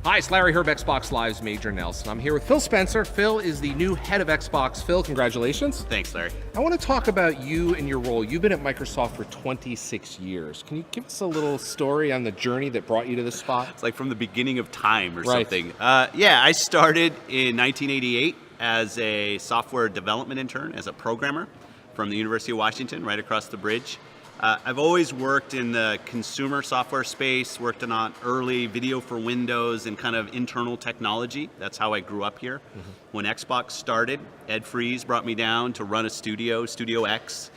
Hi, it's Larry Hёrb, Xbox Live's Major Nelson. I'm here with Fil Spensera. Phil is the new head of Xbox. Phil, congratulations. Thanks, Larry. I want to talk about you and your role. You've been at Microsoft for 26 years. Can you give us a little story on the journey that brought you to this spot? It's like from the beginning of time or something. I started in 1988 as a software development intern, as a programmer from the University of Washington, right across the bridge. I've always worked in the consumer software space, worked on early video for Windows and kind of internal technology. That's how I grew up here. Mm-hmm. When Xbox started, Ed Freeze brought me down to run a studio, Studio X,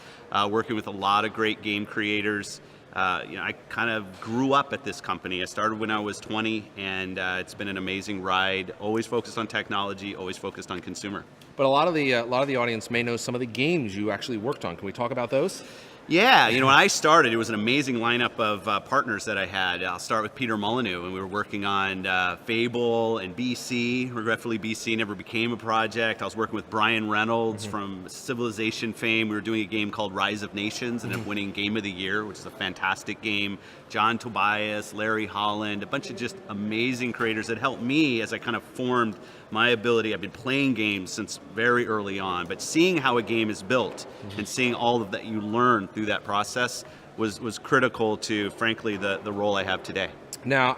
working with a lot of great game creators. I kind of grew up at this company. I started when I was 20, and it's been an amazing ride. Always focused on technology, always focused on consumer. But a lot of the audience may know some of the games you actually worked on. Can we talk about those? Yeah, when I started, it was an amazing lineup of partners that I had. I'll start with Peter Molyneux, and we were working on Fable and BC. Regretfully, BC never became a project. I was working with Brian Reynolds from Civilization fame. We were doing a game called Rise of Nations, and ended up winning Game of the Year, which is a fantastic game. John Tobias, Larry Holland, a bunch of just amazing creators that helped me as I kind of formed my ability. I've been playing games since very early on, but seeing how a game is built and seeing all of that you learn through that process was critical to, frankly, the role I have today. Now,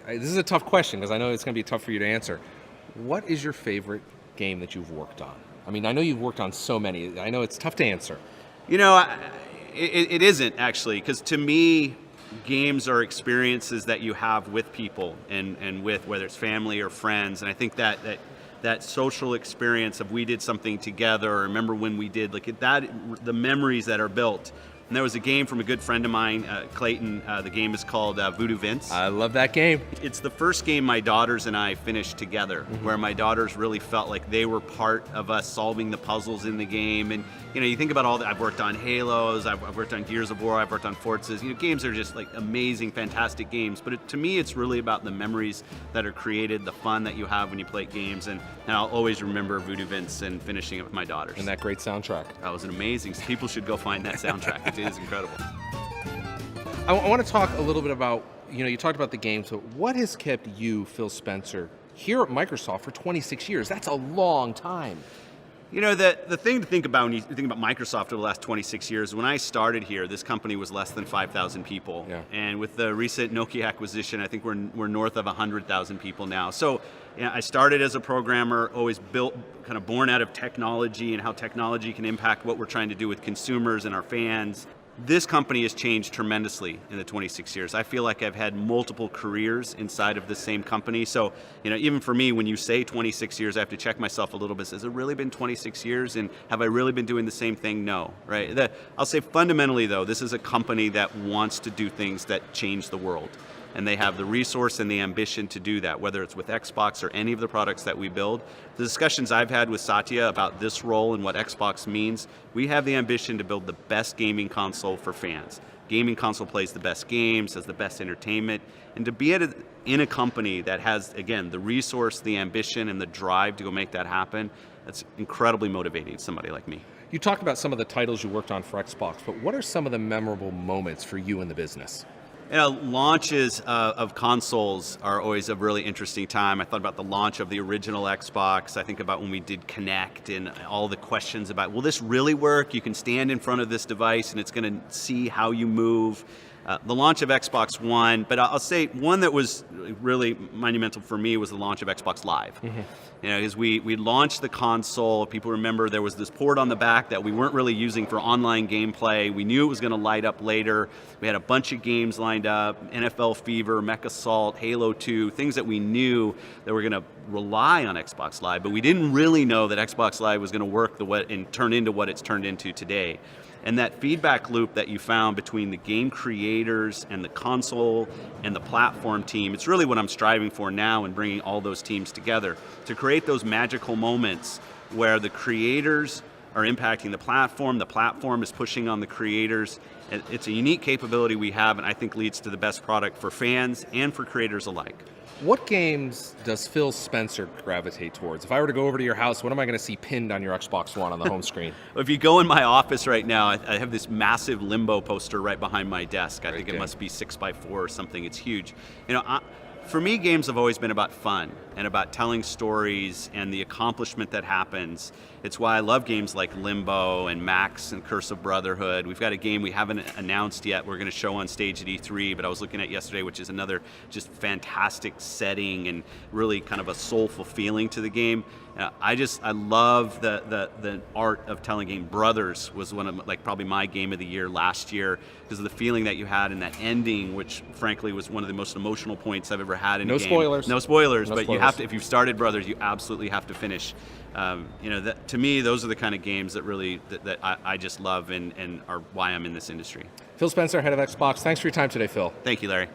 this is a tough question because I know it's going to be tough for you to answer. What is your favorite game that you've worked on? I mean, I know you've worked on so many. I know it's tough to answer. It isn't actually, because to me, games are experiences that you have with people and with whether it's family or friends, and I think that social experience of we did something together, or remember when we did, like that, the memories that are built. And there was a game from a good friend of mine, Clayton. The game is called Voodoo Vince. I love that game. It's the first game my daughters and I finished together, where my daughters really felt like they were part of us solving the puzzles in the game. And you think about all that. I've worked on Halos, I've worked on Gears of War, I've worked on Forzas. Games are just like amazing, fantastic games. But to me, it's really about the memories that are created, the fun that you have when you play games. And I'll always remember Voodoo Vince and finishing it with my daughters. And that great soundtrack. That was an amazing. People should go find that soundtrack. It is incredible. I want to talk a little bit about, you talked about the games, but what has kept you, Fil Spensera, here at Microsoft for 26 years? That's a long time. The thing to think about when you think about Microsoft over the last 26 years, when I started here, this company was less than 5,000 people. Yeah. And with the recent Nokia acquisition, I think we're north of 100,000 people now. So I started as a programmer, always built, kind of born out of technology and how technology can impact what we're trying to do with consumers and our fans. This company has changed tremendously in the 26 years. I feel like I've had multiple careers inside of the same company. So, even for me, when you say 26 years, I have to check myself a little bit. Has it really been 26 years? And have I really been doing the same thing? No, right? I'll say fundamentally, though, this is a company that wants to do things that change the world. And they have the resource and the ambition to do that, whether it's with Xbox or any of the products that we build. The discussions I've had with Satya about this role and what Xbox means, we have the ambition to build the best gaming console for fans. Gaming console plays the best games, has the best entertainment, and to be in a company that has, again, the resource, the ambition, and the drive to go make that happen, that's incredibly motivating to somebody like me. You talked about some of the titles you worked on for Xbox, but what are some of the memorable moments for you in the business? Launches of consoles are always a really interesting time. I thought about the launch of the original Xbox. I think about when we did Connect and all the questions about, will this really work? You can stand in front of this device and it's going to see how you move. The launch of Xbox One, but I'll say one that was really monumental for me was the launch of Xbox Live. Because we launched the console, people remember there was this port on the back that we weren't really using for online gameplay. We knew it was going to light up later. We had a bunch of games lined up, NFL Fever, Mech Assault, Halo 2, things that we knew that were going to rely on Xbox Live, but we didn't really know that Xbox Live was going to work and turn into what it's turned into today. And that feedback loop that you found between the game creators and the console and the platform team, it's really what I'm striving for now in bringing all those teams together to create those magical moments where the creators are impacting the platform is pushing on the creators. It's a unique capability we have, and I think leads to the best product for fans and for creators alike. What games does Fil Spensera gravitate towards? If I were to go over to your house, what am I going to see pinned on your Xbox One on the home screen? If you go in my office right now, I have this massive Limbo poster right behind my desk. I think it must be 6x4 or something. It's huge. For me, games have always been about fun and about telling stories and the accomplishment that happens. It's why I love games like Limbo and Max and Curse of Brotherhood. We've got a game we haven't announced yet we're going to show on stage at E3, but I was looking at yesterday, which is another just fantastic setting and really kind of a soulful feeling to the game. I love the art of telling game. Brothers was one of probably my game of the year last year because of the feeling that you had in that ending, which frankly was one of the most emotional points I've ever had in a game. Spoilers. No spoilers, No but spoilers. you have to. If you've started Brothers, you absolutely have to finish. To me, those are the kind of games that really that I just love and are why I'm in this industry. Phil Spensер, head of Xbox. Thanks for your time today, Phil. Thank you, Larry.